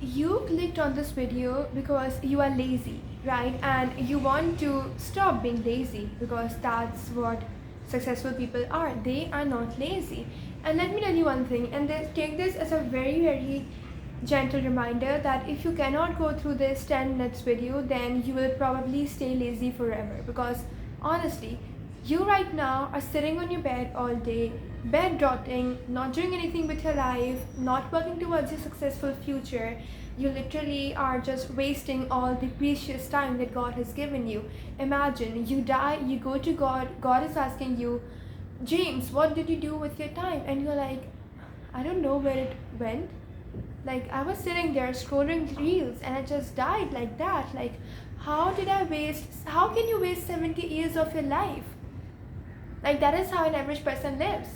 You clicked on this video because you are lazy, right? And you want to stop being lazy because that's what successful people are. They are not lazy. And let me tell you one thing, and take this as a very, very gentle reminder that if you cannot go through this 10 minutes video, then you will probably stay lazy forever. Because honestly, you right now are sitting on your bed all day, bed rotting, not doing anything with your life, not working towards your successful future. You literally are just wasting all the precious time that God has given you. Imagine you die, you go to God, God is asking you, James, what did you do with your time? And you're like, I don't know where it went. Like, I was sitting there scrolling reels and I just died like that. Like, how can you waste 70 years of your life? Like, that is how an average person lives.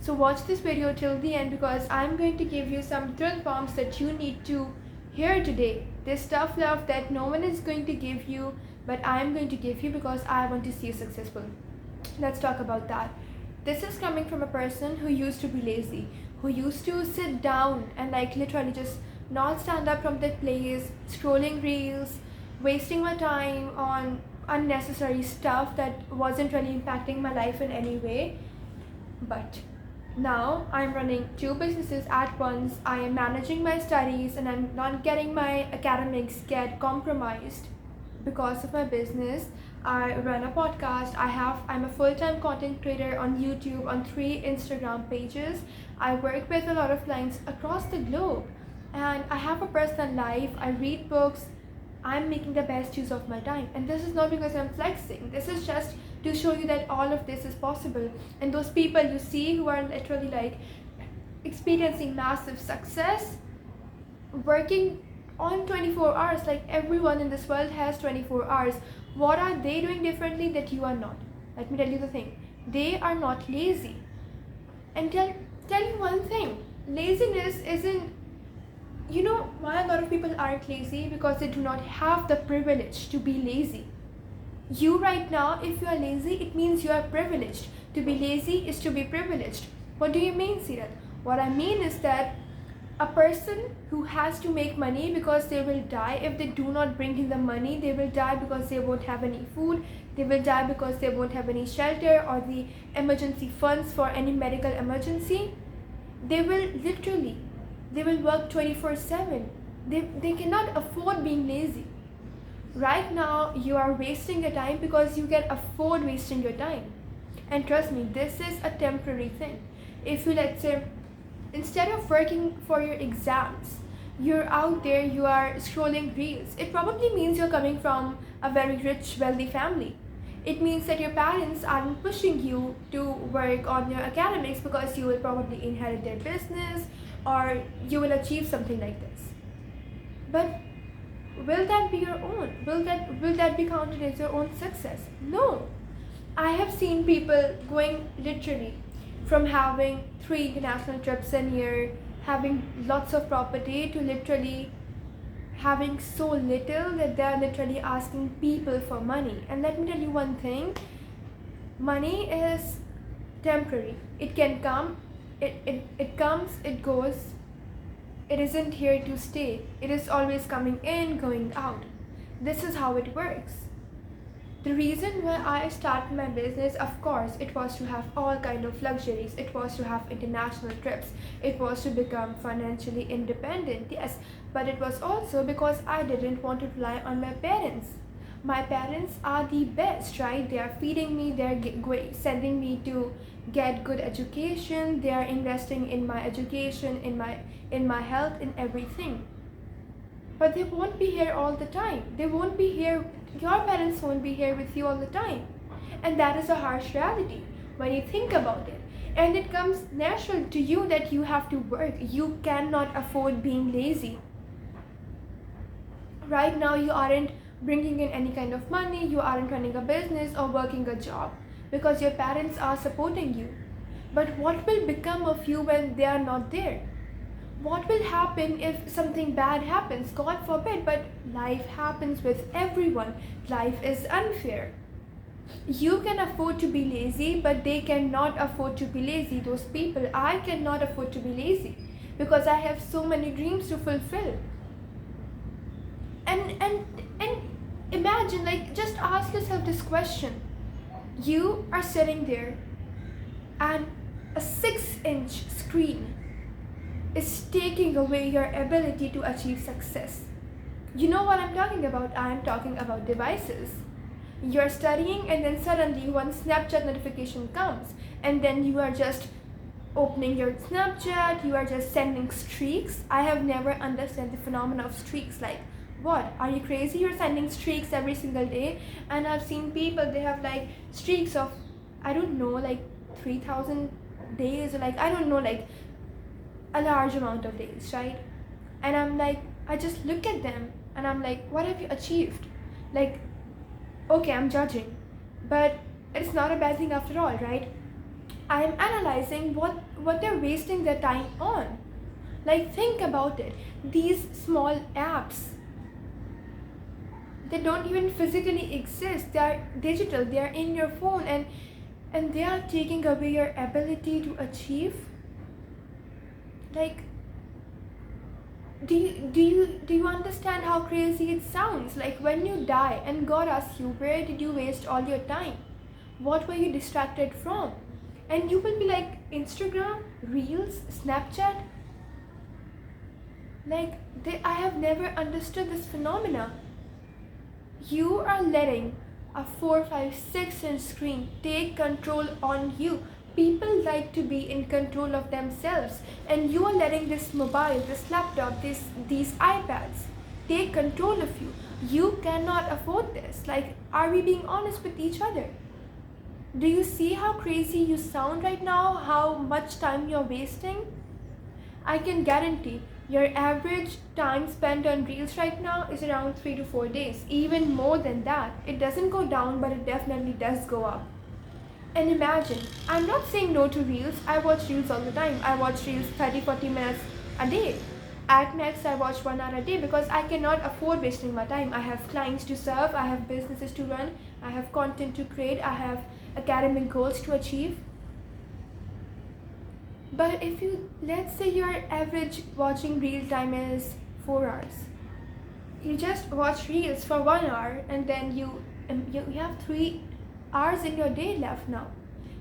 So watch this video till the end because I'm going to give you some truth bombs that you need to hear today. This tough love that no one is going to give you, but I'm going to give you because I want to see you successful. Let's talk about that. This is coming from a person who used to be lazy, who used to sit down and like literally just not stand up from that place, scrolling reels, wasting my time on unnecessary stuff that wasn't really impacting my life in any way. But now I'm running two businesses at once. I am managing my studies and I'm not getting my academics get compromised because of my business. I run a podcast. I'm a full-time content creator on YouTube on 3 Instagram pages. I work with a lot of clients across the globe and I have a personal life. I read books. I'm making the best use of my time. And this is not because I'm flexing. This is just to show you that all of this is possible. And those people you see who are literally like experiencing massive success, working on 24 hours, like everyone in this world has 24 hours. What are they doing differently that you are not? Let me tell you the thing. They are not lazy. And tell you one thing. Laziness isn't, you know why a lot of people aren't lazy? Because they do not have the privilege to be lazy. You right now, if you are lazy, it means you are privileged. To be lazy is to be privileged. What do you mean, Sirat? What I mean is that a person who has to make money because they will die if they do not bring in the money, they will die because they won't have any food, they will die because they won't have any shelter or the emergency funds for any medical emergency. They will work 24/7. They cannot afford being lazy. Right now you are wasting your time because you can afford wasting your time. And trust me, this is a temporary thing. If you, let's say, instead of working for your exams, you're out there, you are scrolling reels, it probably means you're coming from a very rich, wealthy family. It means that your parents aren't pushing you to work on your academics because you will probably inherit their business or you will achieve something like this. But will that be your own? Will that be counted as your own success? No. I have seen people going literally from having 3 international trips a year, having lots of property, to literally having so little that they are literally asking people for money. And let me tell you one thing, money is temporary. It can come, it comes, it goes. It isn't here to stay. It is always coming in, going out. This is how it works. The reason why I started my business, of course, it was to have all kind of luxuries. It was to have international trips. It was to become financially independent, yes. But it was also because I didn't want to rely on my parents. My parents are the best, right? They are feeding me, they are sending me to get good education, they are investing in my education, in my health, in everything. But they won't be here all the time. They won't be here, your parents won't be here with you all the time. And that is a harsh reality when you think about it. And it comes natural to you that you have to work. You cannot afford being lazy. Right now you aren't bringing in any kind of money, you aren't running a business or working a job because your parents are supporting you. But what will become of you when they are not there? What will happen if something bad happens? God forbid, but life happens with everyone. Life is unfair. You can afford to be lazy, but they cannot afford to be lazy. Those people, I cannot afford to be lazy because I have so many dreams to fulfill. And imagine, like, just ask yourself this question. You are sitting there and a 6-inch screen is taking away your ability to achieve success. You know what I'm talking about? I'm talking about devices. You're studying and then suddenly one Snapchat notification comes, and then you are just opening your Snapchat, you are just sending streaks. I have never understood the phenomena of streaks. Like, what? Are you crazy? You're sending streaks every single day. And I've seen people, they have like streaks of, I don't know, like 3,000 days, or like, I don't know, like a large amount of days, right? And I'm like, I just look at them and I'm like, what have you achieved? Like, okay, I'm judging, but it's not a bad thing after all, right? I'm analyzing what they're wasting their time on. Like, think about it. These small apps, they don't even physically exist. They are digital. They are in your phone, and they are taking away your ability to achieve. Like, do you understand how crazy it sounds? Like, when you die and God asks you, where did you waste all your time? What were you distracted from? And you will be like, Instagram, Reels, Snapchat. Like, I have never understood this phenomena. You are letting a 4, 5, 6-inch screen take control on you. People like to be in control of themselves, and you are letting this mobile, this laptop, these iPads take control of you. You cannot afford this. Like, are we being honest with each other? Do you see how crazy you sound right now? How much time you're wasting? I can guarantee your average time spent on Reels right now is around 3 to 4 days. Even more than that. It doesn't go down, but it definitely does go up. And imagine, I'm not saying no to Reels. I watch Reels all the time. I watch Reels 30-40 minutes a day. At max, I watch 1 hour a day because I cannot afford wasting my time. I have clients to serve, I have businesses to run, I have content to create, I have academic goals to achieve. But if you, let's say your average watching Reel time is 4 hours. You just watch Reels for 1 hour, and then you have 3 hours in your day left now.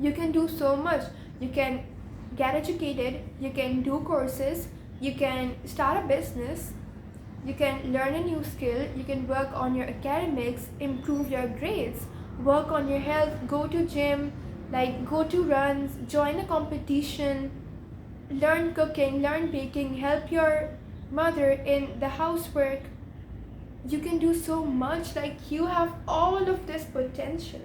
You can do so much. You can get educated, you can do courses, you can start a business, you can learn a new skill, you can work on your academics, improve your grades, work on your health, go to gym, like go to runs, join a competition, learn cooking, learn baking, help your mother in the housework. You can do so much. Like, you have all of this potential,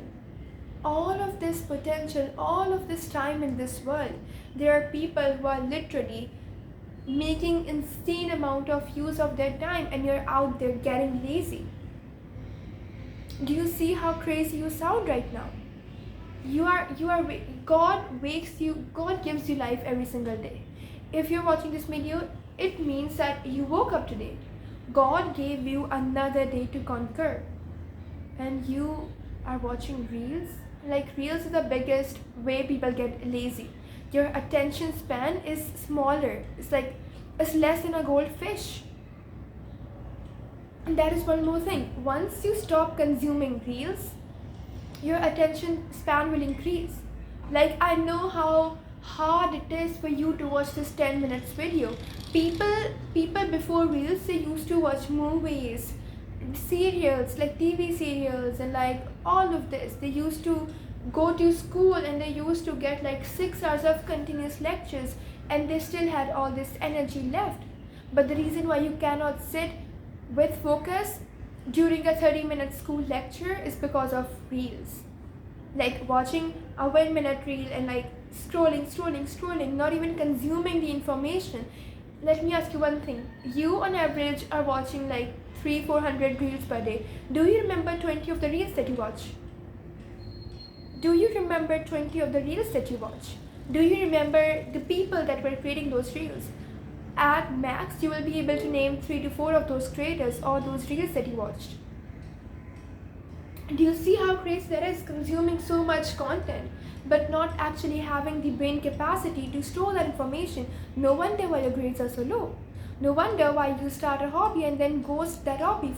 all of this time in this world. There are people who are literally making insane amount of use of their time, and you're out there getting lazy. Do you see how crazy you sound right now? God wakes you, God gives you life every single day. If you're watching this video, it means that you woke up today. God gave you another day to conquer, and you are watching Reels. Like, Reels is the biggest way people get lazy. Your attention span is smaller. It's less than a goldfish. And that is one more thing. Once you stop consuming Reels, your attention span will increase. Like, I know how hard it is for you to watch this 10 minutes video. People before Reels, they used to watch movies, serials, like TV serials, and like all of this. They used to go to school, and they used to get like 6 hours of continuous lectures, and they still had all this energy left. But the reason why you cannot sit with focus during a 30-minute school lecture is because of Reels. Like, watching a 1-minute reel and like scrolling, not even consuming the information. Let me ask you one thing. You on average are watching like 300-400 reels per day. Do you remember 20 of the reels that you watch? Do you remember 20 of the reels that you watch? Do you remember the people that were creating those reels? At max, you will be able to name 3 to 4 of those creators or those reels that you watched. Do you see how crazy that is, consuming so much content? but not actually having the brain capacity to store that information. No wonder why your grades are so low. No wonder why you start a hobby and then ghost that hobby